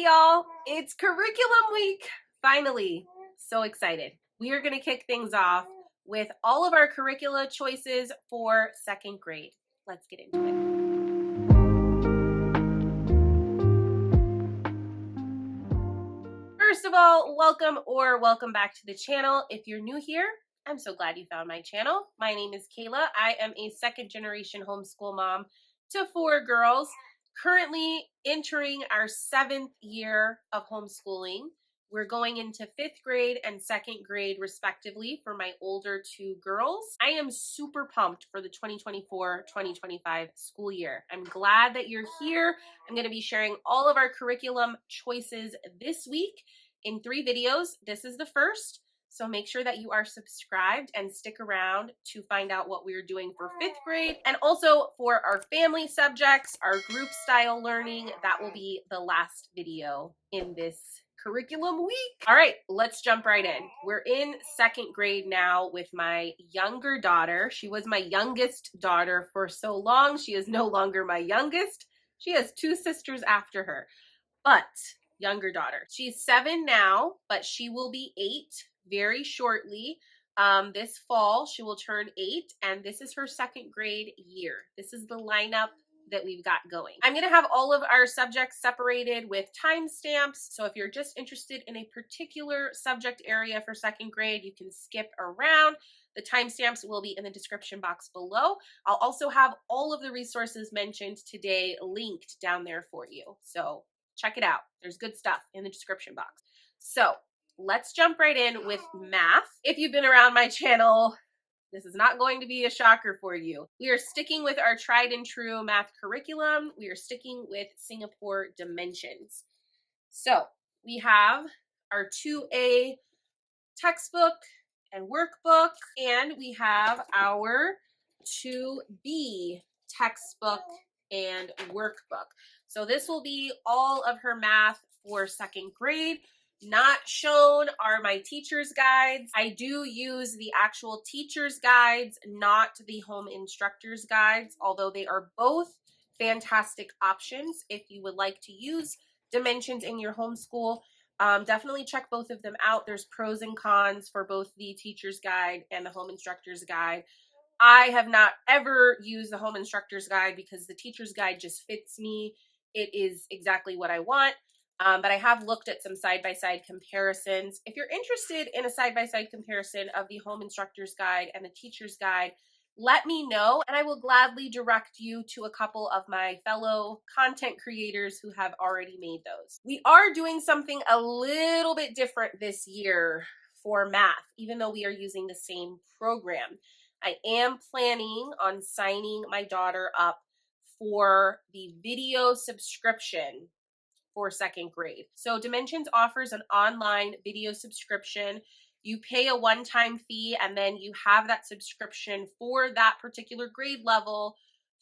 Hey y'all, it's curriculum week, finally. So excited. We are going to kick things off with all of our curricula choices for second grade. Let's get into it. First of all, welcome back to the channel. If you're new here, I'm so glad you found my channel. My name is Kaela. I am a second generation homeschool mom to 4 girls, currently entering our 7th year of homeschooling. We're going into 5th grade and 2nd grade respectively for my older 2 girls. I am super pumped for the 2024-2025 school year. I'm glad that you're here. I'm going to be sharing all of our curriculum choices this week in 3 videos. This is the first, so make sure that you are subscribed and stick around to find out what we're doing for 5th grade. And also for our family subjects, our group style learning, that will be the last video in this curriculum week. All right, let's jump right in. We're in 2nd grade now with my younger daughter. She was my youngest daughter for so long. She is no longer my youngest. She has 2 sisters after her, but younger daughter. She's 7 now, but she will be 8 very shortly. This fall, she will turn 8, and this is her 2nd grade year. This is the lineup that we've got going. I'm going to have all of our subjects separated with timestamps. So if you're just interested in a particular subject area for 2nd grade, you can skip around. The timestamps will be in the description box below. I'll also have all of the resources mentioned today linked down there for you. So check it out. There's good stuff in the description box. So let's jump right in with math. If you've been around my channel, this is not going to be a shocker for you. We are sticking with our tried and true math curriculum. We are sticking with Singapore Dimensions. So we have our 2A textbook and workbook, and we have our 2B textbook and workbook. So this will be all of her math for 2nd grade. Not shown are my teacher's guides. I do use the actual teacher's guides, not the home instructor's guides, although they are both fantastic options if you would like to use Dimensions in your homeschool. Definitely check both of them out. There's pros and cons for both the teacher's guide and the home instructor's guide. I have not ever used the home instructor's guide because the teacher's guide just fits me. It is exactly what I want. But I have looked at some side-by-side comparisons. If you're interested in a side-by-side comparison of the home instructor's guide and the teacher's guide, let me know, and I will gladly direct you to a couple of my fellow content creators who have already made those. We are doing something a little bit different this year for math, even though we are using the same program. I am planning on signing my daughter up for the video subscription for 2nd grade. So Dimensions offers an online video subscription. You pay a one-time fee, and then you have that subscription for that particular grade level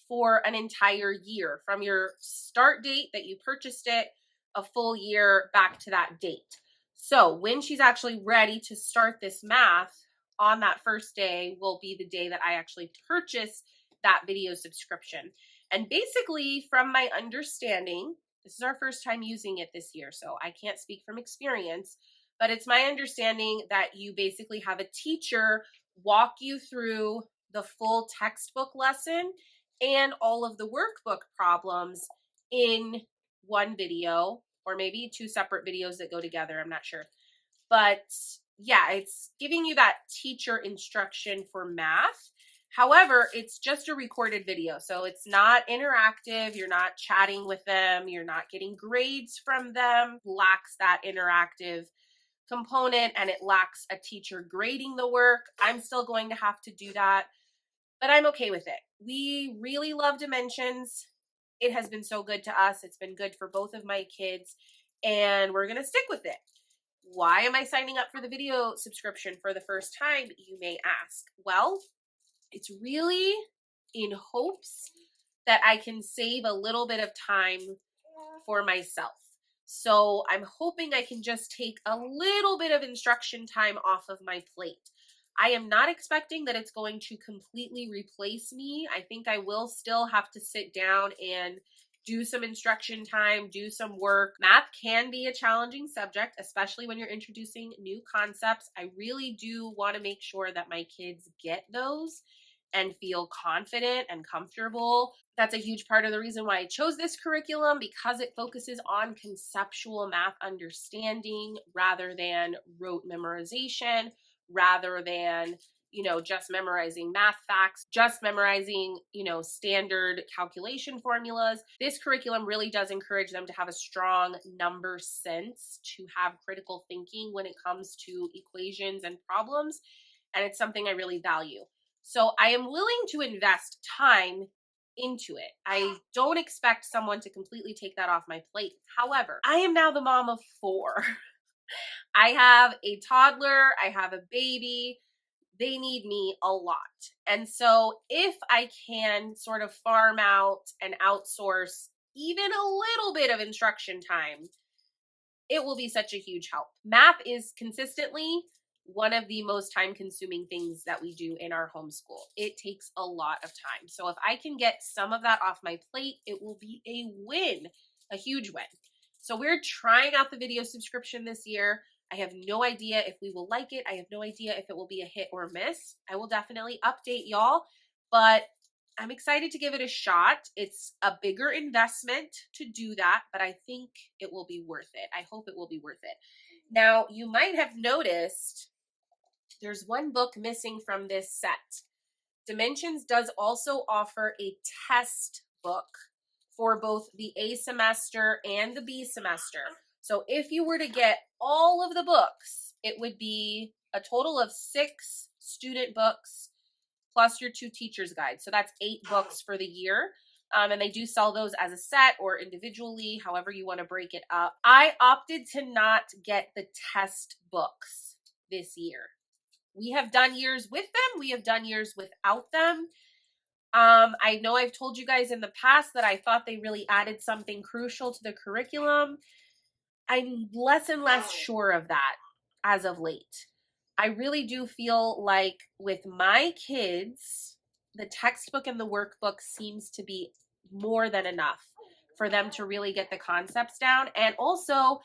for an entire year, from your start date that you purchased it, a full year back to that date. So when she's actually ready to start this math, on that first day will be the day that I actually purchase that video subscription. And basically, from my understanding, this is our first time using it this year, so I can't speak from experience, but it's my understanding that you basically have a teacher walk you through the full textbook lesson and all of the workbook problems in one video, or maybe 2 separate videos that go together, I'm not sure. But yeah, it's giving you that teacher instruction for math. However, it's just a recorded video, so it's not interactive. You're not chatting with them. You're not getting grades from them. It lacks that interactive component, and it lacks a teacher grading the work. I'm still going to have to do that, but I'm okay with it. We really love Dimensions. It has been so good to us. It's been good for both of my kids, and we're going to stick with it. Why am I signing up for the video subscription for the first time, you may ask? Well, it's really in hopes that I can save a little bit of time for myself. So I'm hoping I can just take a little bit of instruction time off of my plate. I am not expecting that it's going to completely replace me. I think I will still have to sit down and do some instruction time, do some work. Math can be a challenging subject, especially when you're introducing new concepts. I really do want to make sure that my kids get those and feel confident and comfortable. That's a huge part of the reason why I chose this curriculum, because it focuses on conceptual math understanding rather than rote memorization, rather than just memorizing math facts, just memorizing, standard calculation formulas. This curriculum really does encourage them to have a strong number sense, to have critical thinking when it comes to equations and problems. And it's something I really value. So I am willing to invest time into it. I don't expect someone to completely take that off my plate. However, I am now the mom of 4. I have a toddler, I have a baby. They need me a lot. And so if I can sort of farm out and outsource even a little bit of instruction time, it will be such a huge help. Math is consistently one of the most time-consuming things that we do in our homeschool. It takes a lot of time. So if I can get some of that off my plate, it will be a win, a huge win. So we're trying out the video subscription this year. I have no idea if we will like it. I have no idea if it will be a hit or miss. I will definitely update y'all, but I'm excited to give it a shot. It's a bigger investment to do that, but I think it will be worth it. I hope it will be worth it. Now, you might have noticed there's one book missing from this set. Dimensions does also offer a test book for both the A semester and the B semester. So if you were to get all of the books, it would be a total of 6 student books plus your 2 teacher's guides. So that's 8 books for the year. And they do sell those as a set or individually, however you want to break it up. I opted to not get the test books this year. We have done years with them. We have done years without them. I know I've told you guys in the past that I thought they really added something crucial to the curriculum. I'm less and less sure of that as of late. I really do feel like with my kids, the textbook and the workbook seems to be more than enough for them to really get the concepts down. And also,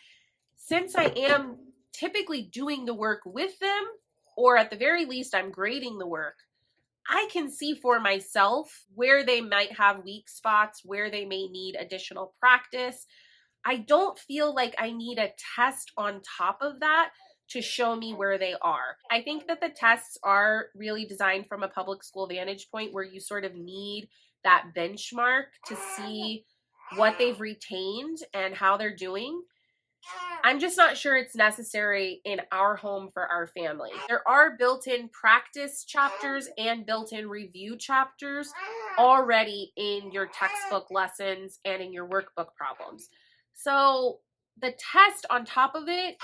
since I am typically doing the work with them, or at the very least, I'm grading the work, I can see for myself where they might have weak spots, where they may need additional practice. I don't feel like I need a test on top of that to show me where they are. I think that the tests are really designed from a public school vantage point where you sort of need that benchmark to see what they've retained and how they're doing. I'm just not sure it's necessary in our home for our family. There are built-in practice chapters and built-in review chapters already in your textbook lessons and in your workbook problems. So the test on top of it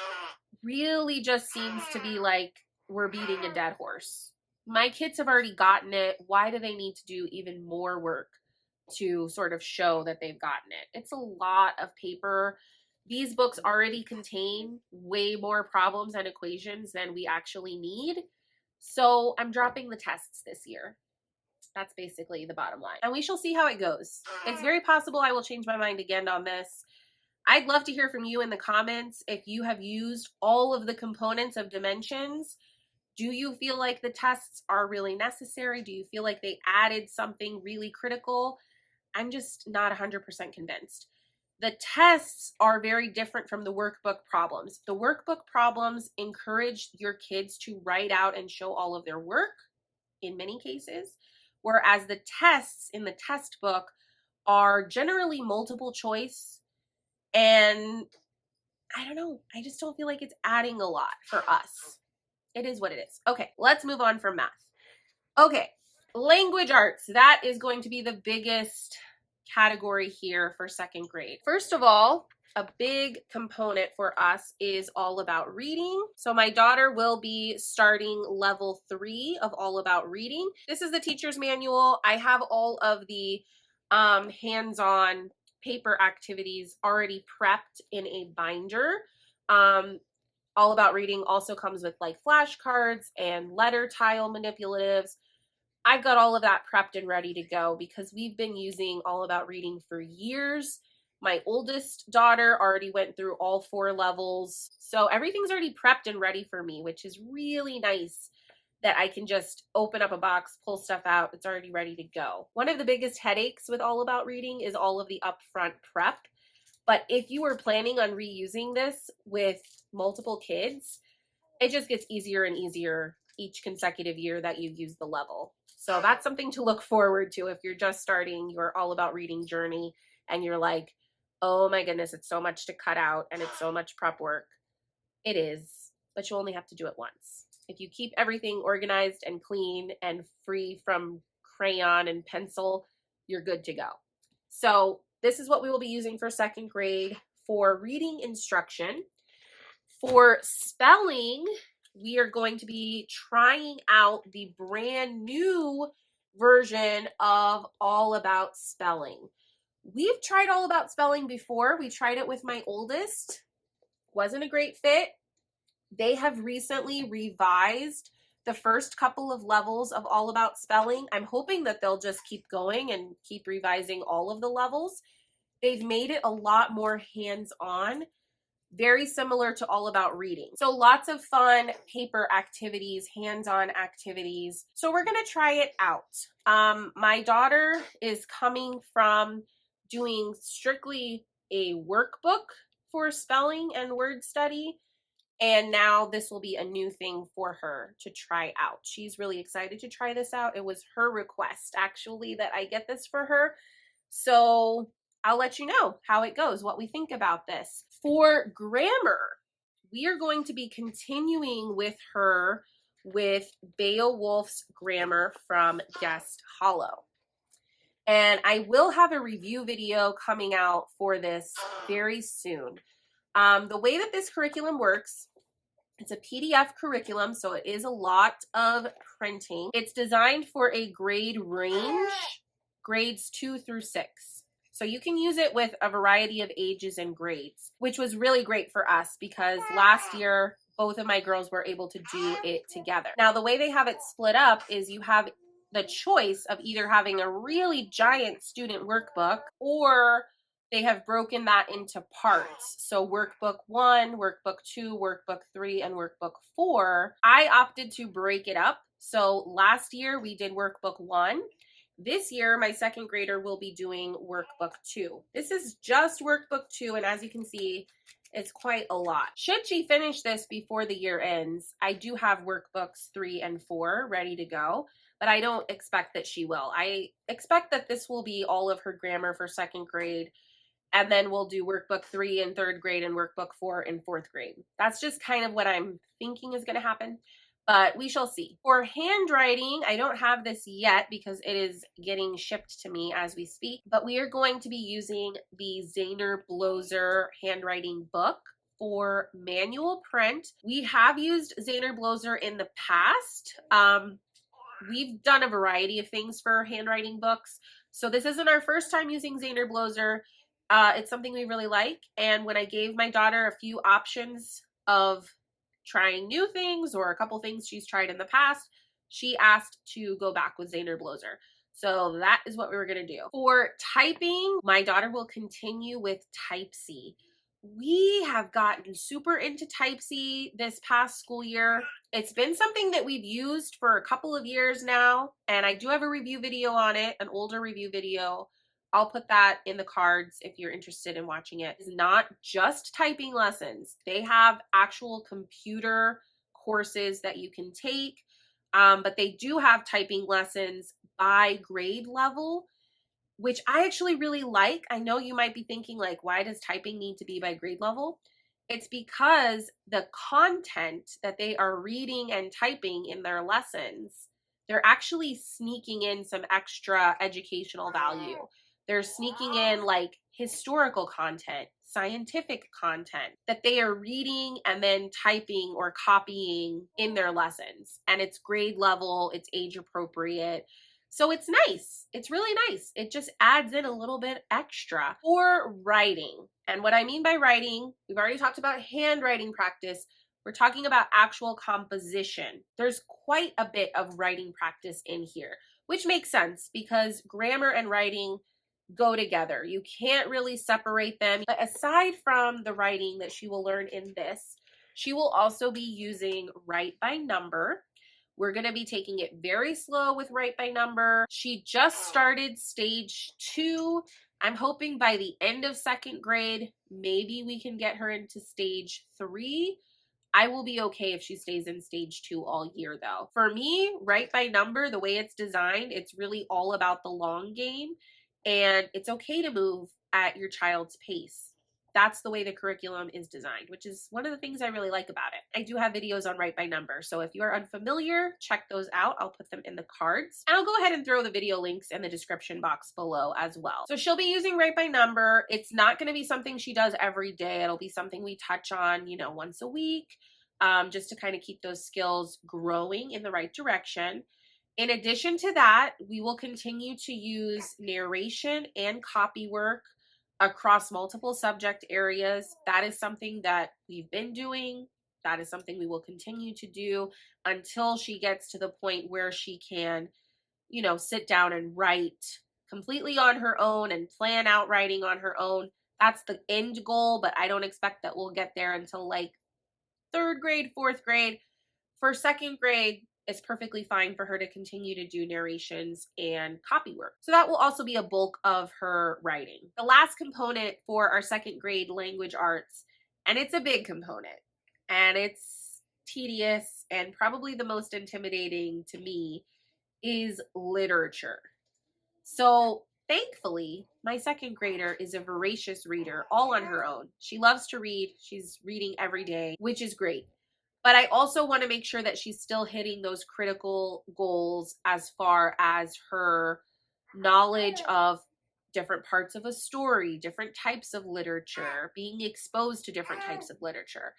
really just seems to be like we're beating a dead horse. My kids have already gotten it. Why do they need to do even more work to sort of show that they've gotten it? It's a lot of paper. These books already contain way more problems and equations than we actually need. So I'm dropping the tests this year. That's basically the bottom line. And we shall see how it goes. It's very possible I will change my mind again on this. I'd love to hear from you in the comments if you have used all of the components of Dimensions. Do you feel like the tests are really necessary? Do you feel like they added something really critical? I'm just not 100% convinced. The tests are very different from the workbook problems. The workbook problems encourage your kids to write out and show all of their work in many cases, whereas the tests in the test book are generally multiple choice. And I don't know, I just don't feel like it's adding a lot for us. It is what it is. Okay, let's move on from math. Okay, language arts. That is going to be the biggest category here for second grade. First of all, a big component for us is all about reading. So my daughter will be starting level 3 of all about reading. This is the teacher's manual. I have all of the hands-on paper activities already prepped in a binder. All about reading also comes with like flashcards and letter tile manipulatives. I've got all of that prepped and ready to go because we've been using All About Reading for years. My oldest daughter already went through all 4 levels. So everything's already prepped and ready for me, which is really nice that I can just open up a box, pull stuff out, it's already ready to go. One of the biggest headaches with All About Reading is all of the upfront prep. But if you were planning on reusing this with multiple kids, it just gets easier and easier each consecutive year that you use the level. So that's something to look forward to if you're just starting your All About Reading journey and you're like, oh my goodness, it's so much to cut out and it's so much prep work. It is, but you only have to do it once. If you keep everything organized and clean and free from crayon and pencil, you're good to go. So this is what we will be using for 2nd grade for reading instruction. For spelling, we are going to be trying out the brand new version of All About Spelling. We've tried All About Spelling before. We tried it with my oldest. Wasn't a great fit. They have recently revised the first couple of levels of All About Spelling. I'm hoping that they'll just keep going and keep revising all of the levels. They've made it a lot more hands-on, very similar to All About Reading. So lots of fun paper activities, hands-on activities. So we're gonna try it out. My daughter is coming from doing strictly a workbook for spelling and word study. And now this will be a new thing for her to try out. She's really excited to try this out. It was her request, actually, that I get this for her. So I'll let you know how it goes, what we think about this. For grammar, we are going to be continuing with her with Beowulf's grammar from Guest Hollow. And I will have a review video coming out for this very soon. The way that this curriculum works, it's a PDF curriculum, so it is a lot of printing. It's designed for a grade range, grades 2 through 6. So you can use it with a variety of ages and grades, which was really great for us because last year, both of my girls were able to do it together. Now, the way they have it split up is you have the choice of either having a really giant student workbook or they have broken that into parts. So workbook 1, workbook 2, workbook 3, and workbook 4. I opted to break it up. So last year we did workbook 1. This year, my 2nd grader will be doing workbook 2. This is just workbook 2, and as you can see, it's quite a lot. Should she finish this before the year ends, I do have workbooks 3 and 4 ready to go, but I don't expect that she will. I expect that this will be all of her grammar for 2nd grade, and then we'll do workbook 3 in 3rd grade and workbook 4 in 4th grade. That's just kind of what I'm thinking is going to happen, but we shall see. For handwriting, I don't have this yet because it is getting shipped to me as we speak, but we are going to be using the Zahner Bloser handwriting book for manual print. We have used Zahner Bloser in the past. We've done a variety of things for handwriting books, so this isn't our first time using Zahner Bloser. It's something we really like, and when I gave my daughter a few options of trying new things or a couple things she's tried in the past, she asked to go back with Zahner Bloser. So that is what we were going to do. For typing, my daughter will continue with Type C. We have gotten super into Type C this past school year. It's been something that we've used for a couple of years now, and I do have a review video on it, an older review video. I'll put that in the cards if you're interested in watching it. It's not just typing lessons. They have actual computer courses that you can take, but they do have typing lessons by grade level, which I actually really like. I know you might be thinking, like, why does typing need to be by grade level? It's because the content that they are reading and typing in their lessons, they're actually sneaking in some extra educational value. They're sneaking in like historical content, scientific content that they are reading and then typing or copying in their lessons. And it's grade level, it's age appropriate. So it's nice. It's really nice. It just adds in a little bit extra. For writing, and what I mean by writing, we've already talked about handwriting practice. We're talking about actual composition. There's quite a bit of writing practice in here. which makes sense because grammar and writing go together. You can't really separate them. But aside from the writing that she will learn in this, she will also be using write by number. We're going to be taking it very slow with write by number. She just started stage 2. I'm hoping by the end of 2nd grade, maybe we can get her into stage 3. I will be okay if she stays in stage 2 all year though. For me, write by number, the way it's designed, it's really all about the long game, and it's okay to move at your child's pace. That's the way the curriculum is designed, which is one of the things I really like about it. I do have videos on write by number, so if you are unfamiliar, check those out. I'll put them in the cards. And I'll go ahead and throw the video links in the description box below as well. So she'll be using write by number. It's not going to be something she does every day. It'll be something we touch on, you know, once a week, just to kind of keep those skills growing in the right direction. In addition to that, we will continue to use narration and copy work across multiple subject areas. That is something that we've been doing. That is something we will continue to do until she gets to the point where she can, you know, sit down and write completely on her own and plan out writing on her own. That's the end goal, but I don't expect that we'll get there until like 3rd grade, 4th grade. For 2nd grade, it's perfectly fine for her to continue to do narrations and copy work. So that will also be a bulk of her writing. The last component for our 2nd grade language arts, and it's a big component, and it's tedious and probably the most intimidating to me, is literature. So thankfully, my 2nd grader is a voracious reader all on her own. She loves to read. She's reading every day, which is great. But I also want to make sure that she's still hitting those critical goals as far as her knowledge of different parts of a story, different types of literature, being exposed to different types of literature.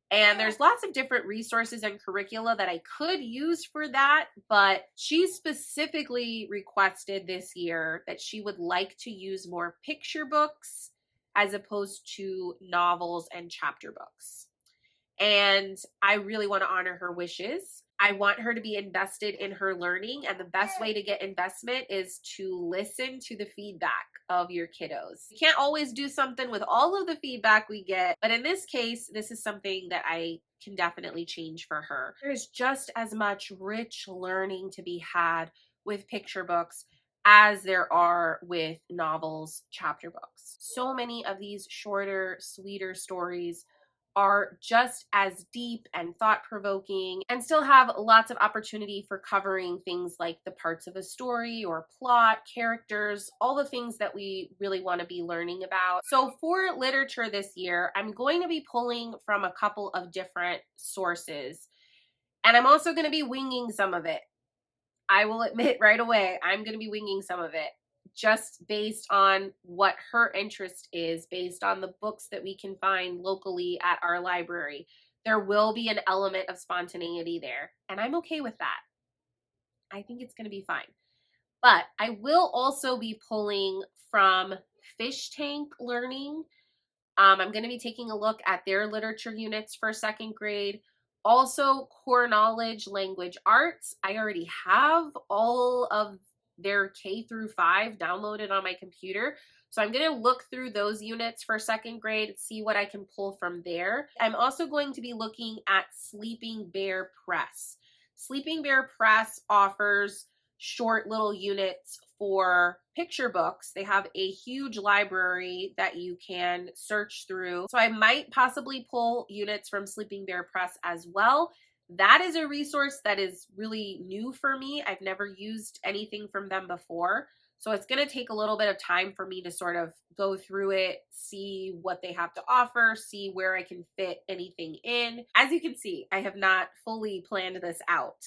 And there's lots of different resources and curricula that I could use for that, but she specifically requested this year that she would like to use more picture books as opposed to novels and chapter books. And I really want to honor her wishes. I want her to be invested in her learning, and the best way to get investment is to listen to the feedback of your kiddos. You can't always do something with all of the feedback we get, but in this case, this is something that I can definitely change for her. There's just as much rich learning to be had with picture books as there are with novels, chapter books. So many of these shorter, sweeter stories are just as deep and thought-provoking and still have lots of opportunity for covering things like the parts of a story or plot, characters, all the things that we really want to be learning about. So for literature this year, I'm going to be pulling from a couple of different sources, and I'm also going to be winging some of it. I will admit right away, I'm going to be winging some of it, just based on what her interest is, based on the books that we can find locally at our library. There will be an element of spontaneity there, and I'm okay with that. I think it's going to be fine. But I will also be pulling from Fish Tank Learning. I'm going to be taking a look at their literature units for 2nd grade. Also, Core Knowledge Language Arts. I already have all of their K through 5 downloaded on my computer. So I'm going to look through those units for 2nd grade, see what I can pull from there. I'm also going to be looking at Sleeping Bear Press. Sleeping Bear Press offers short little units for picture books. They have a huge library that you can search through. So I might possibly pull units from Sleeping Bear Press as well. That is a resource that is really new for me. I've never used anything from them before. So it's going to take a little bit of time for me to sort of go through it, see what they have to offer, see where I can fit anything in. As you can see, I have not fully planned this out.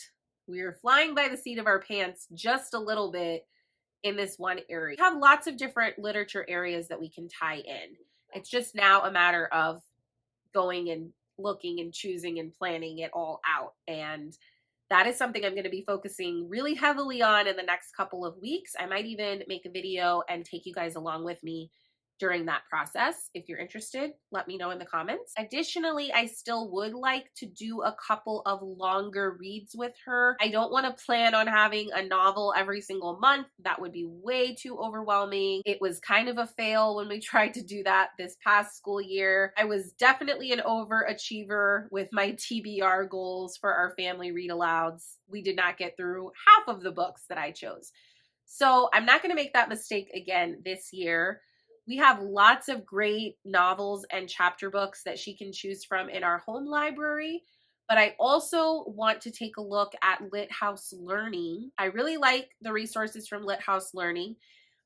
We're flying by the seat of our pants just a little bit in this one area. We have lots of different literature areas that we can tie in. It's just now a matter of going and looking and choosing and planning it all out. And that is something I'm going to be focusing really heavily on in the next couple of weeks. I might even make a video and take you guys along with me during that process. If you're interested, let me know in the comments. Additionally, I still would like to do a couple of longer reads with her. I don't want to plan on having a novel every single month. That would be way too overwhelming. It was kind of a fail when we tried to do that this past school year. I was definitely an overachiever with my TBR goals for our family read alouds. We did not get through half of the books that I chose. So I'm not going to make that mistake again this year. We have lots of great novels and chapter books that she can choose from in our home library, but I also want to take a look at Lit House Learning. I really like the resources from Lit House Learning.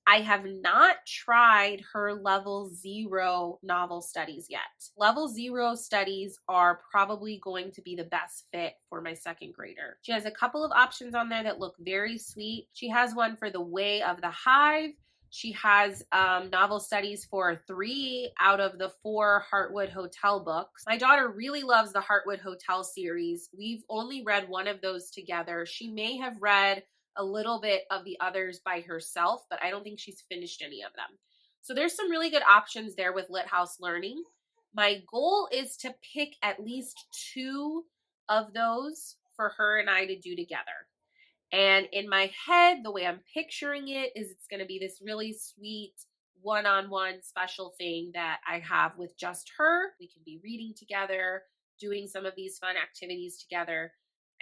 I have not tried her level 0 novel studies yet. Level 0 studies are probably going to be the best fit for my second grader. She has a couple of options on there that look very sweet. She has one for The Way of the Hive. She has novel studies for 3 out of the 4 Heartwood Hotel books. My daughter really loves the Heartwood Hotel series. We've only read one of those together. She may have read a little bit of the others by herself, but I don't think she's finished any of them. So there's some really good options there with Lit House Learning. My goal is to pick at least 2 of those for her and I to do together. And in my head, the way I'm picturing it is it's going to be this really sweet one-on-one special thing that I have with just her. We can be reading together, doing some of these fun activities together.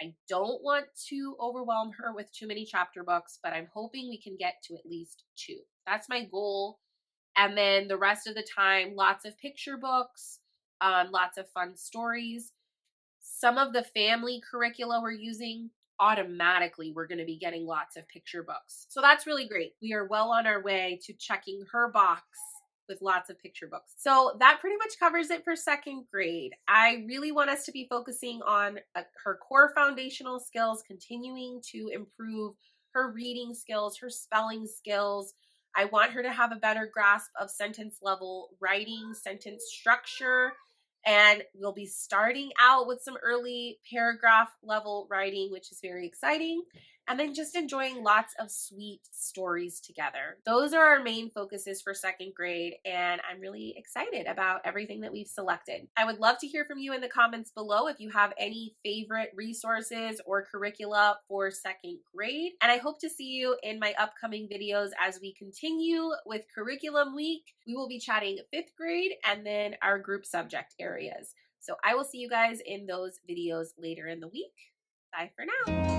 I don't want to overwhelm her with too many chapter books, but I'm hoping we can get to at least 2. That's my goal. And then the rest of the time, lots of picture books, lots of fun stories. Some of the family curricula we're using, automatically we're going to be getting lots of picture books. So that's really great. We are well on our way to checking her box with lots of picture books. So that pretty much covers it for second grade. I really want us to be focusing on her core foundational skills, continuing to improve her reading skills, her spelling skills. I want her to have a better grasp of sentence level writing, sentence structure, and we'll be starting out with some early paragraph level writing, which is very exciting. And then just enjoying lots of sweet stories together. Those are our main focuses for second grade, and I'm really excited about everything that we've selected. I would love to hear from you in the comments below if you have any favorite resources or curricula for second grade. And I hope to see you in my upcoming videos as we continue with Curriculum Week. We will be chatting 5th grade and then our group subject areas. So I will see you guys in those videos later in the week. Bye for now.